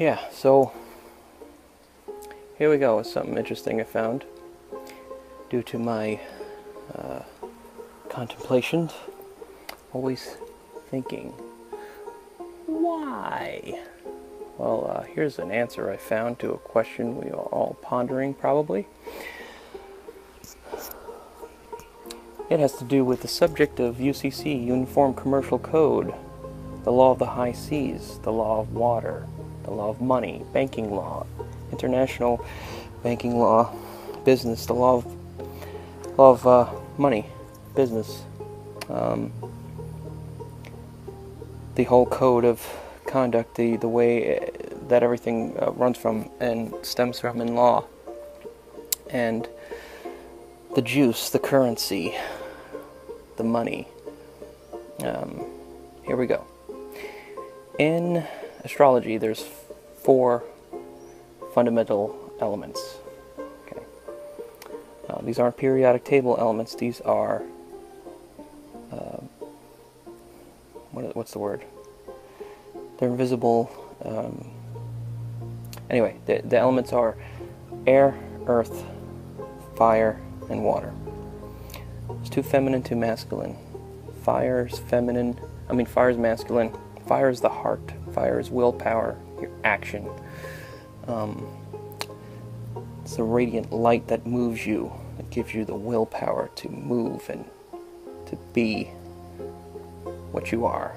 Yeah, so here we go with something interesting I found due to my contemplations. Always thinking, why? Well, here's an answer I found to a question we are all pondering, probably. It has to do with the subject of U.C.C, Uniform Commercial Code, the law of the high seas, the law of water, the law of money, banking law, international banking law, business, the law of money, business, the whole code of conduct, the way that everything runs from and stems from in law, and the juice, the currency, the money. Here we go. In astrology, there's 4 fundamental elements. Okay. These aren't periodic table elements. These are what's the word? They're invisible. Anyway, the elements are air, earth, fire, and water. There's 2 feminine, 2 masculine. Fire's feminine. Fire's masculine. Fire is the heart. Fire is willpower, your action. It's the radiant light that moves you. It gives you the willpower to move and to be what you are.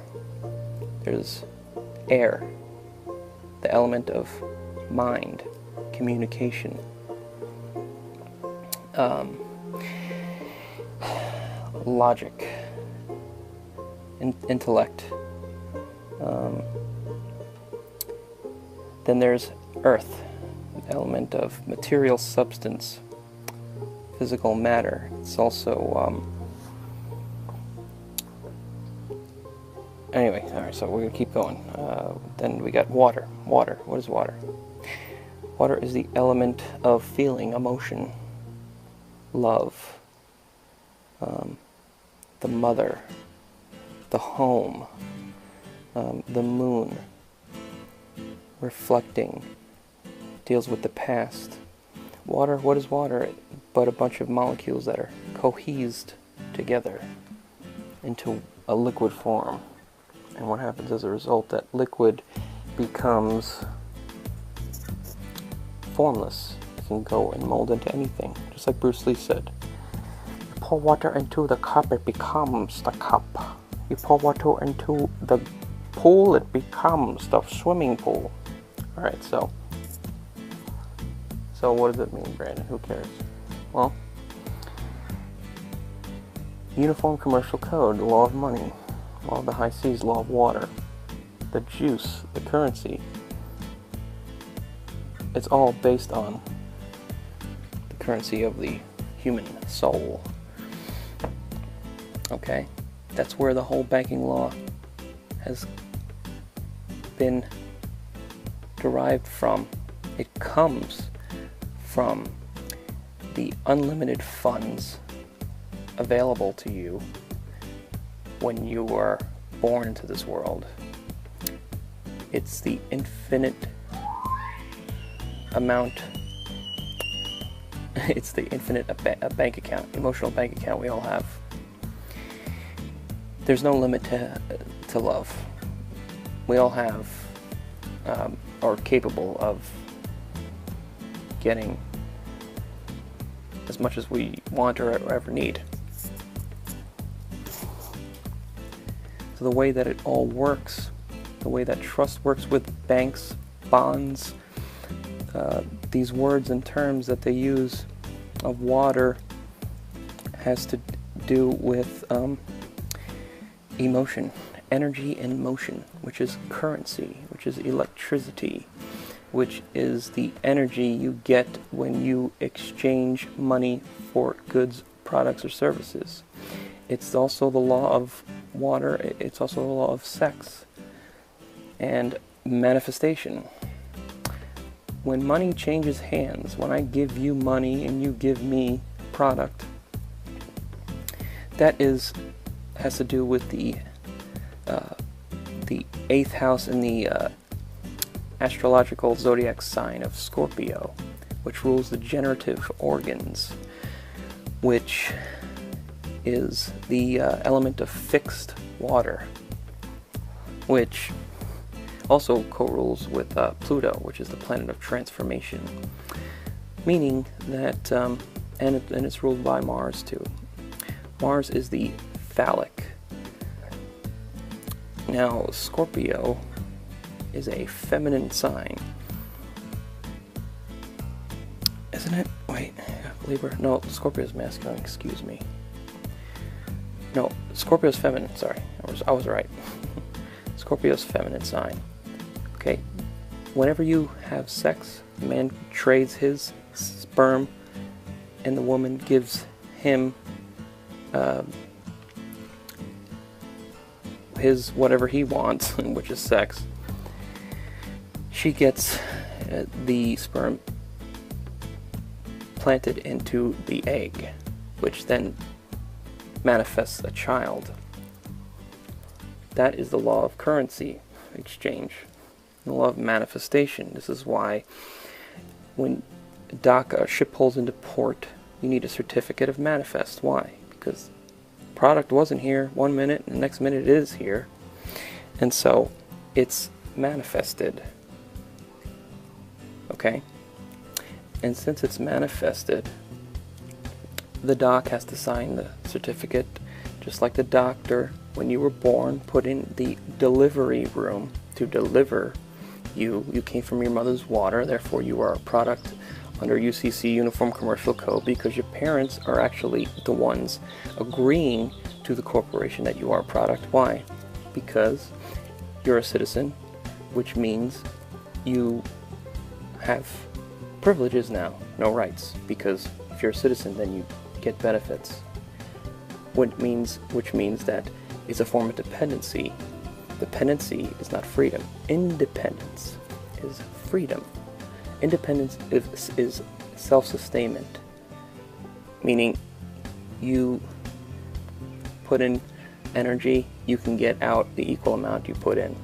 There's air, the element of mind, communication, logic, intellect. Then there's earth, an element of material substance, physical matter. It's also anyway, alright, so we're going to keep going. Then we got water. Water, what is water? Water is the element of feeling, emotion, love, the mother, the home, the moon, reflecting, deals with the past. Water, what is water? But a bunch of molecules that are cohesed together into a liquid form. And what happens as a result? That liquid becomes formless. It can go and mold into anything, just like Bruce Lee said. You pour water into the cup, it becomes the cup. You pour water into the pool, it becomes the swimming pool. Alright, so what does it mean, Brandon? Who cares? Well, Uniform Commercial Code, the law of money, law of the high seas, law of water, the juice, the currency. It's all based on the currency of the human soul. Okay? That's where the whole banking law has been derived from. It comes from the unlimited funds available to you when you were born into this world. It's the infinite amount. It's the infinite bank account, emotional bank account we all have. There's no limit to love. We all have, or capable of getting as much as we want or ever need. So the way that it all works, the way that trust works with banks, bonds, these words and terms that they use of water has to do with emotion, energy in motion, which is currency, which is electricity, which is the energy you get when you exchange money for goods, products, or services. It's also the law of water. It's also the law of sex and manifestation. When money changes hands, when I give you money and you give me product, that has to do with the 8th house in the astrological zodiac sign of Scorpio, which rules the generative organs, which is the element of fixed water, which also co-rules with Pluto, which is the planet of transformation, meaning that, and it's ruled by Mars too. Mars is the phallic. Now, Scorpio is a feminine sign, isn't it? Wait, Libra? No, Scorpio is masculine, excuse me. No, Scorpio is feminine, sorry, I was right. Scorpio is feminine sign. Okay, whenever you have sex, the man trades his sperm and the woman gives him his whatever he wants, which is sex. She gets the sperm planted into the egg, which then manifests a child. That is the law of currency exchange, the law of manifestation. This is why when a ship pulls into port, you need a certificate of manifest. Why? Because the product wasn't here 1 minute and the next minute it is here, and so it's manifested. Okay? And since it's manifested, the doc has to sign the certificate, just like the doctor, when you were born, put in the delivery room to deliver you. You came from your mother's water, therefore you are a product under U.C.C. Uniform Commercial Code, because your parents are actually the ones agreeing to the corporation that you are a product. Why? Because you're a citizen, which means you have privileges now, no rights, because if you're a citizen, then you get benefits. Which means that it's a form of dependency. Dependency is not freedom. Independence is freedom. Independence is self-sustainment, meaning you put in energy, you can get out the equal amount you put in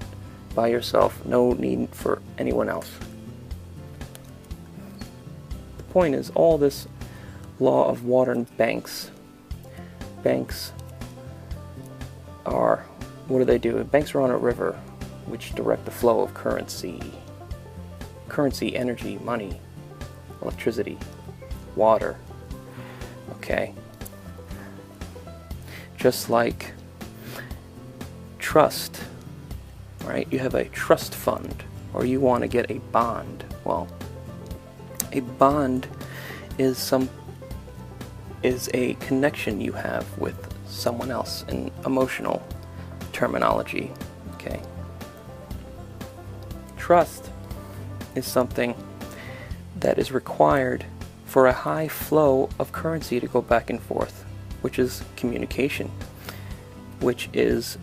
by yourself, no need for anyone else. The point is, all this law of water and banks are, what do? Banks are on a river which direct the flow of currency. Currency, energy, money, electricity, water. Okay? Just like trust, right? You have a trust fund, or you want to get a bond. Well, a bond is a connection you have with someone else in emotional terminology. Okay? Trust is something that is required for a high flow of currency to go back and forth, which is communication, which is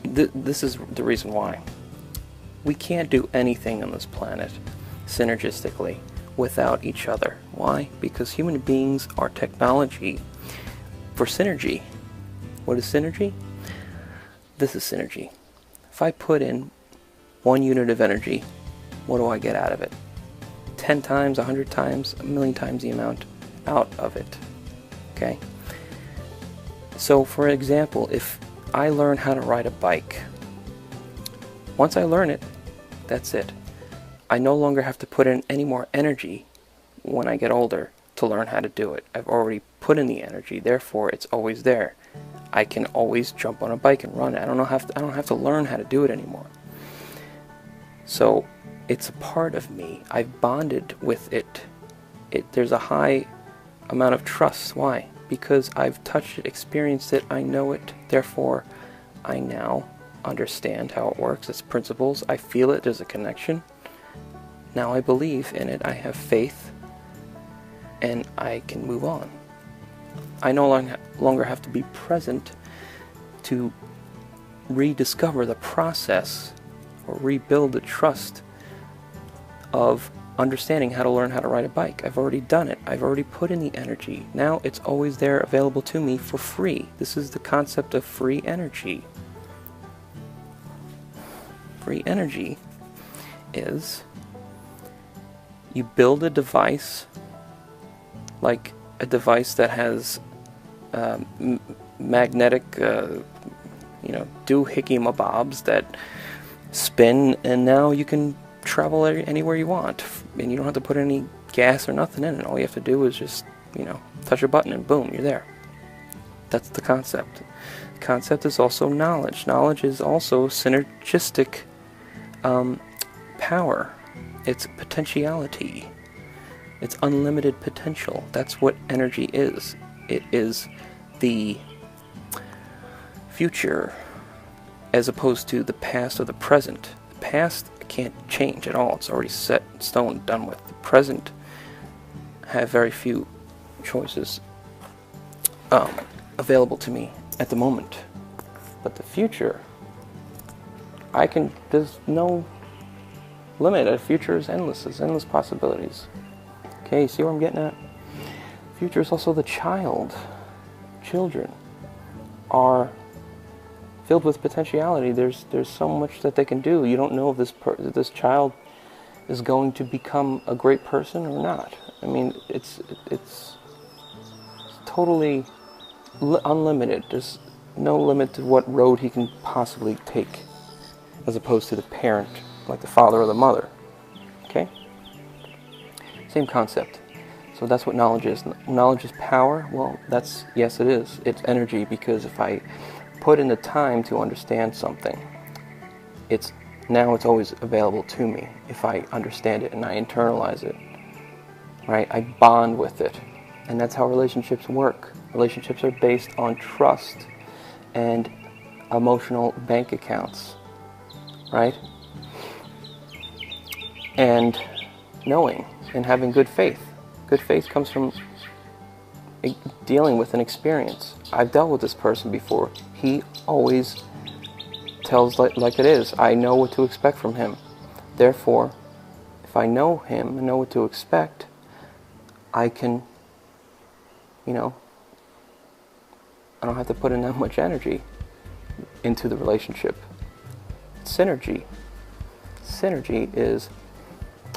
this is the reason why we can't do anything on this planet synergistically without each other. Why? Because human beings are technology for synergy. What is synergy? This is synergy. If I put in 1 unit of energy, what do I get out of it? 10 times, 100 times, 1,000,000 times the amount out of it. Okay? So, for example, if I learn how to ride a bike, once I learn it, that's it. I no longer have to put in any more energy when I get older to learn how to do it. I've already put in the energy, therefore it's always there. I can always jump on a bike and run it. I don't have to learn how to do it anymore. So it's a part of me. I've bonded with it. There's a high amount of trust. Why? Because I've touched it, experienced it, I know it, therefore I now understand how it works, its principles. I feel it, there's a connection. Now I believe in it, I have faith, and I can move on. I no longer have to be present to rediscover the process or rebuild the trust of understanding how to learn how to ride a bike. I've already done it. I've already put in the energy. Now it's always there available to me for free. This is the concept of free energy. Free energy is you build a device, like a device that has magnetic, doohickey-mabobs that spin, and now you can travel anywhere you want, and you don't have to put any gas or nothing in it. All you have to do is just, touch a button and boom, you're there. That's the concept. The concept is also knowledge. Knowledge is also synergistic power. It's potentiality. It's unlimited potential. That's what energy is. It is the future as opposed to the past or the present. The past can't change at all. It's already set in stone, done with. The present have very few choices available to me at the moment. But the future, there's no limit. The future is endless. There's endless possibilities. Okay, see where I'm getting at? Future is also the child. Children are filled with potentiality. There's so much that they can do. You don't know if this child is going to become a great person or not. I mean, it's totally unlimited. There's no limit to what road he can possibly take, as opposed to the parent, like the father or the mother. Okay? Same concept. So that's what knowledge is. Knowledge is power. Well, yes, it is. It's energy, because if I put in the time to understand something, it's always available to me if I understand it and I internalize it. Right? I bond with it. And that's how relationships work. Relationships are based on trust and emotional bank accounts. Right? And knowing and having good faith. Good faith comes from dealing with an experience. I've dealt with this person before. He always tells like it is. I know what to expect from him. Therefore, if I know him and know what to expect, I can, I don't have to put in that much energy into the relationship. Synergy. Synergy is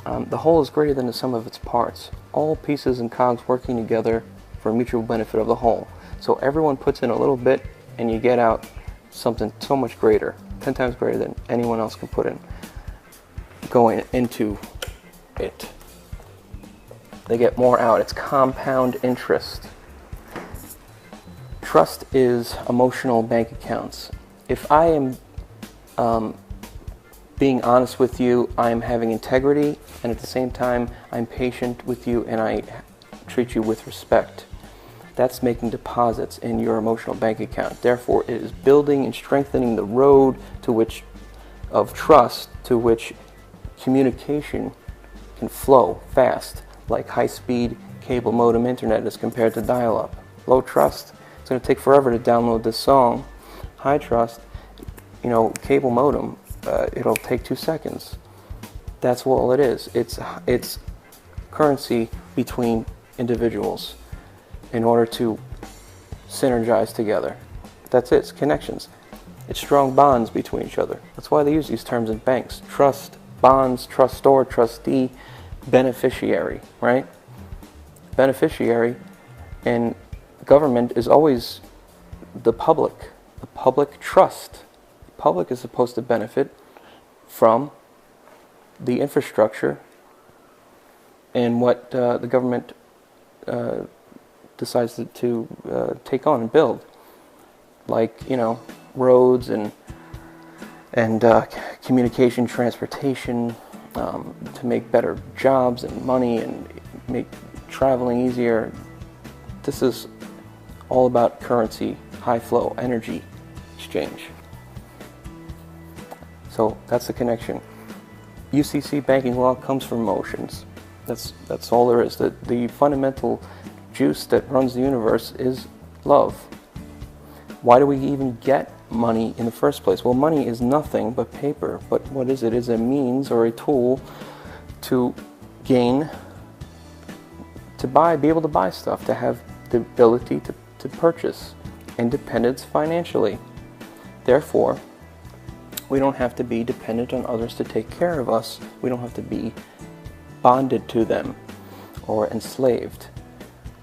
the whole is greater than the sum of its parts. All pieces and cogs working together for mutual benefit of the whole. So everyone puts in a little bit and you get out something so much greater, 10 times greater than anyone else can put in, going into it. They get more out. It's compound interest. Trust is emotional bank accounts. If I am being honest with you, I'm having integrity, and at the same time, I'm patient with you and I treat you with respect. That's making deposits in your emotional bank account. Therefore, it is building and strengthening the road of trust to which communication can flow fast, like high-speed cable modem internet as compared to dial-up. Low trust, it's going to take forever to download this song. High trust, cable modem, it'll take 2 seconds. That's all it is. It's currency between individuals in order to synergize together. That's it. It's connections. It's strong bonds between each other. That's why they use these terms in banks. Trust, bonds, trustor, trustee, beneficiary, right? Beneficiary in government is always the public. The public trust. The public is supposed to benefit from the infrastructure and what the government decides to take on and build, like roads and communication, transportation, to make better jobs and money and make traveling easier. This is all about currency, high flow, energy exchange. So that's the connection. U.C.C. banking law comes from emotions. That's all there is. The fundamental juice that runs the universe is love. Why do we even get money in the first place? Well, money is nothing but paper. But what is it? It's a means or a tool to gain, to be able to buy stuff, to have the ability to purchase, independence financially. Therefore, We don't have to be dependent on others to take care of us. We don't have to be bonded to them or enslaved.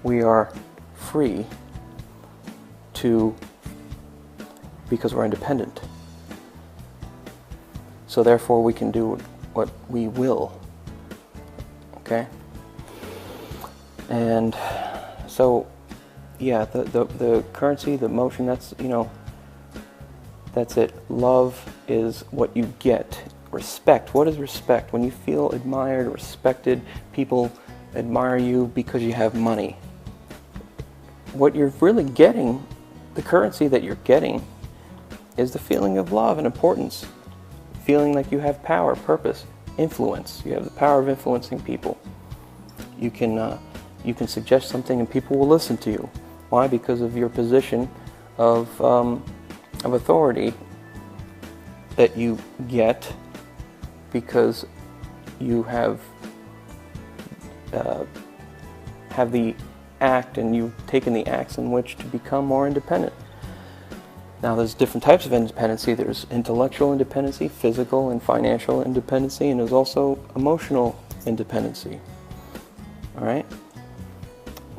We are free because we're independent. So therefore we can do what we will. Okay? And so, yeah, the currency, the motion, that's, you know, that's it. Love is what you get. Respect. What is respect? When you feel admired, respected, people admire you because you have money. What you're really getting, the currency that you're getting, is the feeling of love and importance. Feeling like you have power, purpose, influence. You have the power of influencing people. You can suggest something and people will listen to you. Why? Because of your position of authority that you get because you have the act, and you've taken the acts in which to become more independent. Now, there's different types of independency. There's intellectual independency, physical and financial independency, and there's also emotional independency. All right?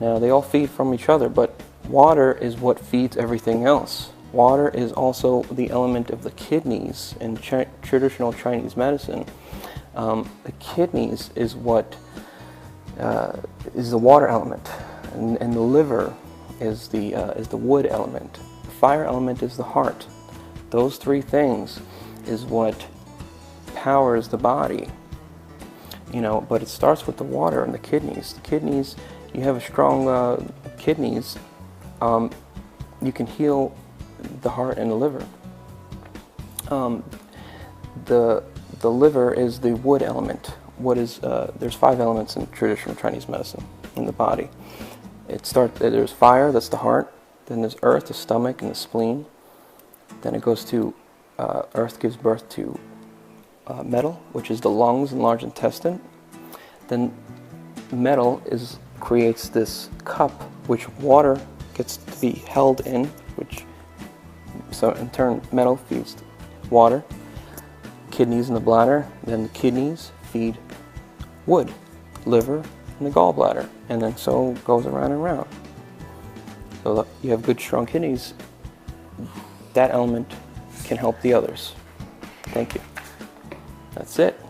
Now, they all feed from each other, but water is what feeds everything else. Water is also the element of the kidneys in traditional Chinese medicine. The kidneys is what is the water element, and the liver is the wood element. The fire element is the heart. Those three things is what powers the body. You know, but it starts with the water and the kidneys. The kidneys, you have a strong kidneys, you can heal the heart and the liver. The liver is the wood element. There's 5 elements in traditional Chinese medicine in the body. There's fire, that's the heart. Then there's earth, the stomach and the spleen. Then it goes to earth gives birth to metal, which is the lungs and large intestine. Then metal creates this cup which water gets to be held in, so in turn metal feeds water. Kidneys in the bladder, then the kidneys feed wood, liver, and the gallbladder, and then so goes around and around. So you have good strong kidneys, that element can help the others. Thank you. That's it.